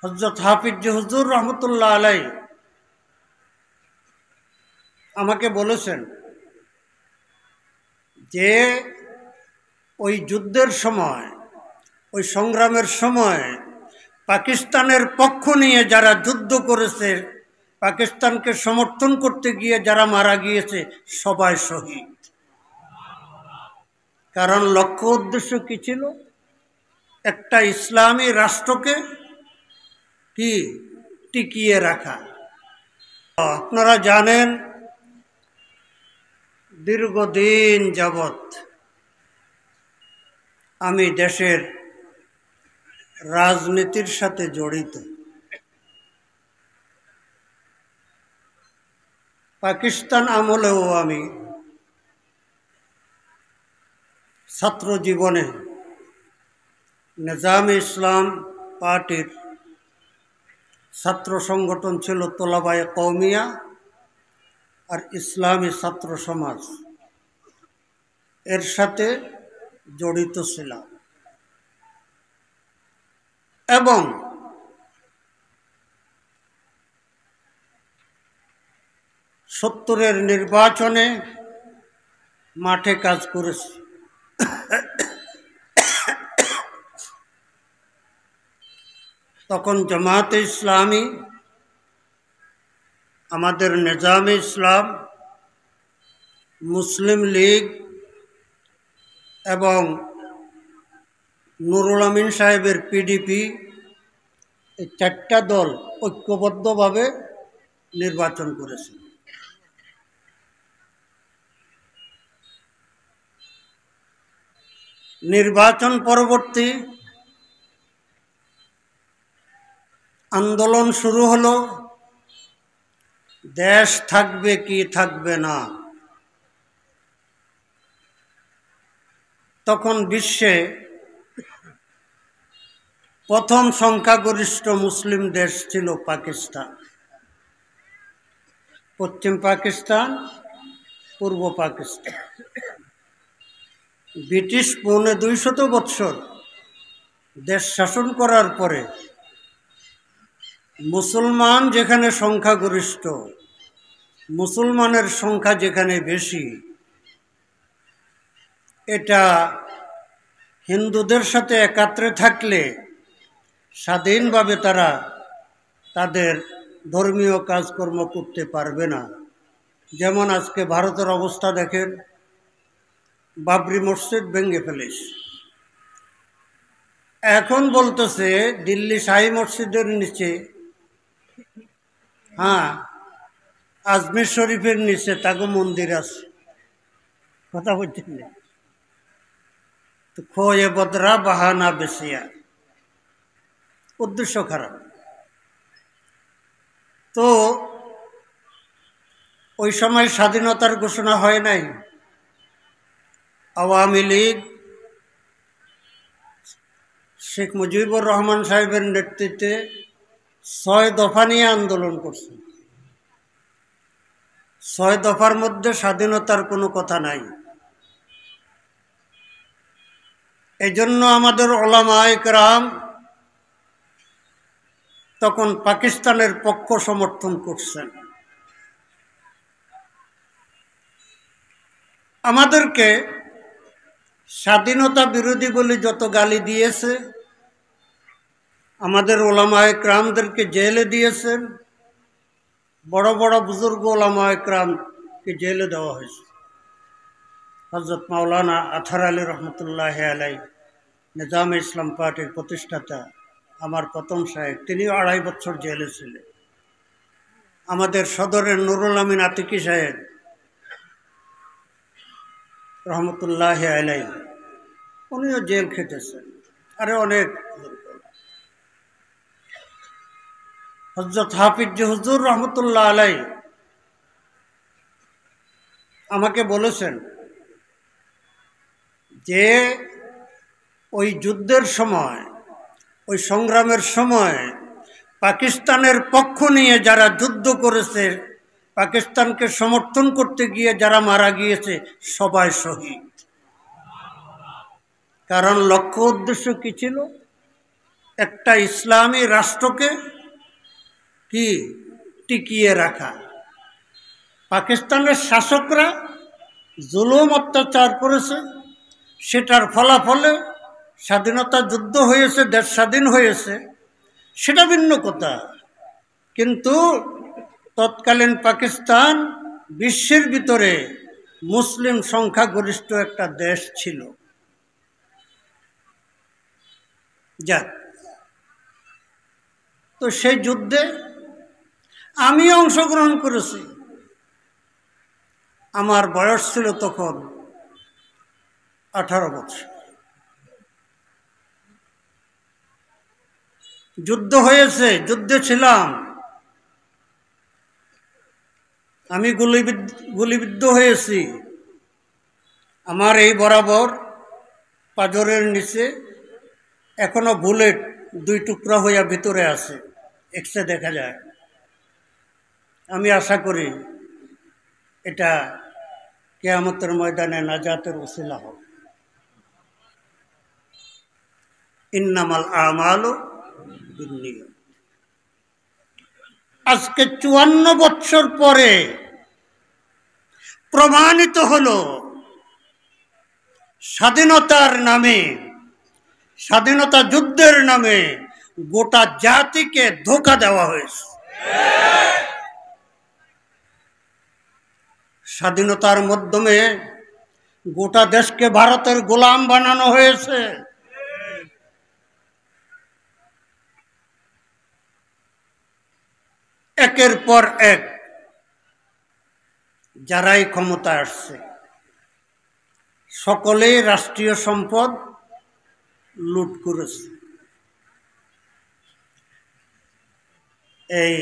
হযরত হাফিজ হুজুর রহমতুল্লাহ আলাই আমাকে বলেছেন যে ওই যুদ্ধের সময়, ওই সংগ্রামের সময় পাকিস্তানের পক্ষ নিয়ে যারা যুদ্ধ করেছে, পাকিস্তানকে সমর্থন করতে গিয়ে যারা মারা গিয়েছে সবাই শহীদ। কারণ লক্ষ্য উদ্দেশ্য কি ছিল? একটা ইসলামী রাষ্ট্রকে কি টিকিয়ে রাখা। আপনারা জানেন দীর্ঘদিন যাবৎ আমি দেশের রাজনীতির সাথে জড়িত। পাকিস্তান আমলেও আমি ছাত্র জীবনে নিজামে ইসলাম পার্টির ছাত্র সংগঠন ছিল তোলাবায়ে কওমিয়া আর ইসলামী ছাত্র সমাজ, এর সাথে জড়িত ছিলাম। এবং সত্তরের নির্বাচনে মাঠে কাজ করেছি। তখন জামাতে ইসলামী, আমাদের নিজামে ইসলাম, মুসলিম লীগ এবং নুরুল আমিন সাহেবের পিডিপি, এই চারটা দল ঐক্যবদ্ধভাবে নির্বাচন করেছে। নির্বাচন পরবর্তী আন্দোলন শুরু হলো, দেশ থাকবে কি থাকবে না। তখন বিশ্বে প্রথম সংখ্যাগরিষ্ঠ মুসলিম দেশ ছিল পাকিস্তান। পশ্চিম পাকিস্তান, পূর্ব পাকিস্তান। ব্রিটিশ 250 বৎসর দেশ শাসন করার পরে মুসলমান যেখানে সংখ্যাগরিষ্ঠ, মুসলমানের সংখ্যা যেখানে বেশি, এটা হিন্দুদের সাথে একাত্রে থাকলে স্বাধীনভাবে তারা তাদের ধর্মীয় কাজকর্ম করতে পারবে না। যেমন আজকে ভারতের অবস্থা দেখেন, বাবরি মসজিদ ভেঙে ফেলেছে। এখন বলতেছে দিল্লি শাহী মসজিদের নিচে, আজমির শরীফের নিচে তাগো মন্দির আছে। কথা বলছেন না? তো খোয়ে বদরা বাহানা বেশিয়া, উদ্দেশ্য খারাপ। তো ওই সময় স্বাধীনতার ঘোষণা হয় নাই। আওয়ামী লীগ শেখ মুজিবুর রহমান সাহেবের নেতৃত্বে 6 দফা নিয়ে আন্দোলন করছে। 6 দফার মধ্যে স্বাধীনতার কোনো কথা নাই। এজন্য আমাদের উলামায়ে কেরাম তখন পাকিস্তানের পক্ষ সমর্থন করছেন। আমাদেরকে স্বাধীনতা বিরোধী বলে যত গালি দিয়েছে, আমাদের উলামায়ে কেরামদেরকে জেলে দিয়েছেন, বড় বড় বুজুর্গ উলামায়ে কেরামকে জেলে দেওয়া হয়েছে। হযরত মাওলানা আতহার আলী রহমতুল্লাহ আলাই, নিজামে ইসলাম পার্টির প্রতিষ্ঠাতা, আমার প্রথম সাহেব, তিনিও 2.5 বছর জেলে ছিলেন। আমাদের সদরের নুরুল আমিন আতিকি সাহেব রহমতুল্লাহ আলাই, উনিও জেল খেটেছেন। আরে অনেক। হযরত হাফিজ হুজুর রহমতুল্লাহ আলাই আমাকে বলেছেন যে ওই যুদ্ধের সময়, ওই সংগ্রামের সময় পাকিস্তানের পক্ষ নিয়ে যারা যুদ্ধ করেছে, পাকিস্তানকে সমর্থন করতে গিয়ে যারা মারা গিয়েছে সবাই শহীদ। কারণ লক্ষ্য উদ্দেশ্য কি ছিল? একটা ইসলামী রাষ্ট্রকে কি টিকিয়ে রাখা। পাকিস্তানের শাসকরা জুলুম অত্যাচার করেছে, সেটার ফলাফলে স্বাধীনতা যুদ্ধ হয়েছে, দেশ স্বাধীন হয়েছে, সেটা ভিন্ন কথা। কিন্তু তৎকালীন পাকিস্তান বিশ্বের ভিতরে মুসলিম সংখ্যাগরিষ্ঠ একটা দেশ ছিল। যাক, তো সেই যুদ্ধে আমি অংশগ্রহণ করেছি। আমার বয়স ছিল তখন 18 বছর। যুদ্ধ হয়েছে, যুদ্ধে ছিলাম, আমি গুলিবিদ্ধ হয়েছি। আমার এই বরাবর পাঁজরের নিচে এখনো বুলেট 2 টুকরা হইয়া ভিতরে আছে, এক্সরে দেখা যায়। আমি আশা করি এটা কিয়ামতের ময়দানে নাজাতের ওসিলা হবে। ইন্নামাল আমালু বিন্নিয়াত। আজকে 54 বছর পরে প্রমাণিত হলো স্বাধীনতার নামে, স্বাধীনতা যুদ্ধের নামে গোটা জাতিকে ধোঁকা দেওয়া হয়েছে। স্বাধীনতার মাধ্যমে গোটা দেশকে ভারতের গোলাম বানানো হয়েছে। একের পর এক যারাই ক্ষমতায় আসছে সকলেই রাষ্ট্রীয় সম্পদ লুট করেছে। এই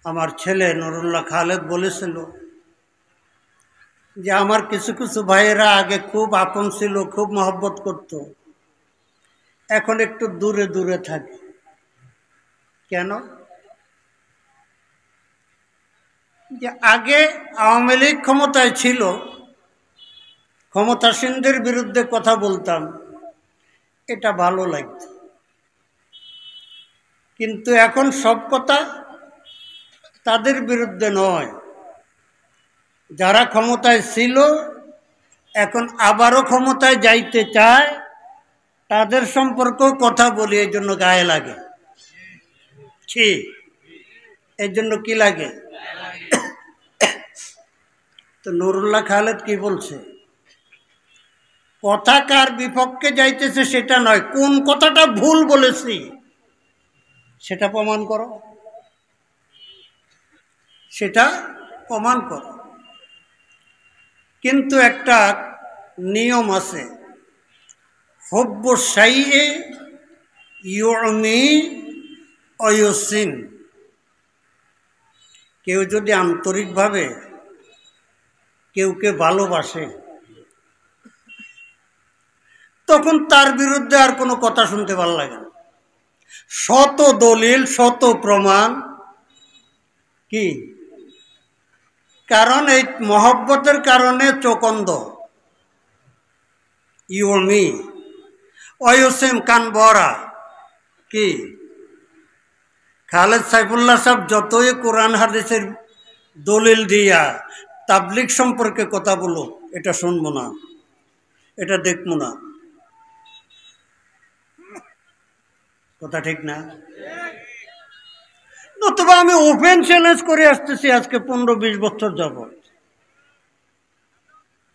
আমার ছেলে নুরুল্লাহ খালেদ বলেছিল যে আমার কিছু কিছু ভাইয়েরা আগে খুব আপন ছিল, খুব মহব্বত করত, এখন একটু দূরে দূরে থাকে। কেন? যে আগে আওয়ামী লীগ ক্ষমতায় ছিল, ক্ষমতাসীনদের বিরুদ্ধে কথা বলতাম, এটা ভালো লাগত। কিন্তু এখন সব কথা তাদের বিরুদ্ধে নয়, যারা ক্ষমতায় ছিল এখন আবারও ক্ষমতায় যাইতে চায়, তাদের সম্পর্কেও কথা বলি, এই জন্য গায়ে লাগে। ঠিক, এই জন্য কি লাগে? তো নুরুল্লাহ খালেদ কি বলছে? কথা কার বিপক্ষে যাইতেছে সেটা নয়, কোন কথাটা ভুল বলেছি সেটা প্রমাণ করো, সেটা প্রমাণ করো। কিন্তু একটা নিয়ম আছে, হুব্বু শাইই ইউমি ওয়ায়ুসিন। কেউ যদি আন্তরিকভাবে কেউকে ভালোবাসে তখন তার বিরুদ্ধে আর কোনো কথা শুনতে ভালো লাগে না। শত দলিল, শত প্রমাণ, কি কারণ এই মহব্বতের কারণে চোখ অন্ধ। ইউমি ওয়ায়ুসিম, কান বরা। কি খালেদ সাইফুল্লাহ সাহেব যতই কোরআন হাদিসের দলিল দিয়া তাবলিগ সম্পর্কে কথা বলো, এটা শুনবো না, এটা দেখবো না, কথা ঠিক না? নতুবা আমি ওপেন চ্যালেঞ্জ করে আসতেছি আজকে 15-20 বছর যাবত,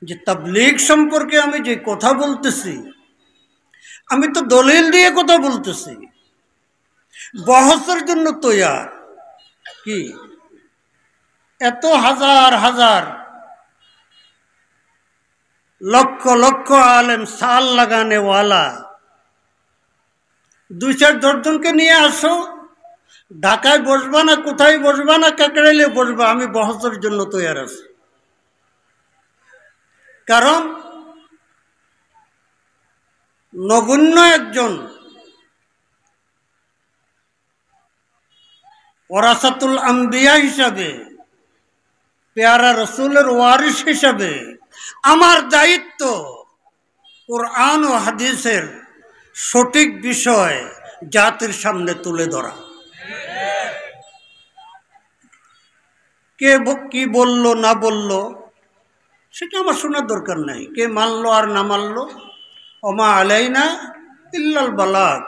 যে তাবলিগ সম্পর্কে আমি যে কথা বলতেছি, আমি তো দলিল দিয়ে কথা বলতেছি, বহসের জন্য তৈয়ার। কি এত হাজার হাজার লক্ষ লক্ষ আলেম সাল লাগানে ওয়ালা 2-4 জনকে নিয়ে আসো, ঢাকায় বসবা না, কোথায় বসবা না, কাকরাইলে বসবা, আমি বহসের জন্য তৈয়ার আছি। কারণ নগণ্য একজন ওয়ারাসাতুল আম্বিয়া হিসাবে, পেয়ারা রসুলের ওয়ারিস হিসাবে আমার দায়িত্ব কোরআন ও হাদিসের সঠিক বিষয় জাতির সামনে তুলে ধরা। কে কি বলল না বলল সেটা আমার শোনার দরকার নাই, কে মানলো আর না মানলো, ওমা আলাইনা ইল্লাল বালাগ,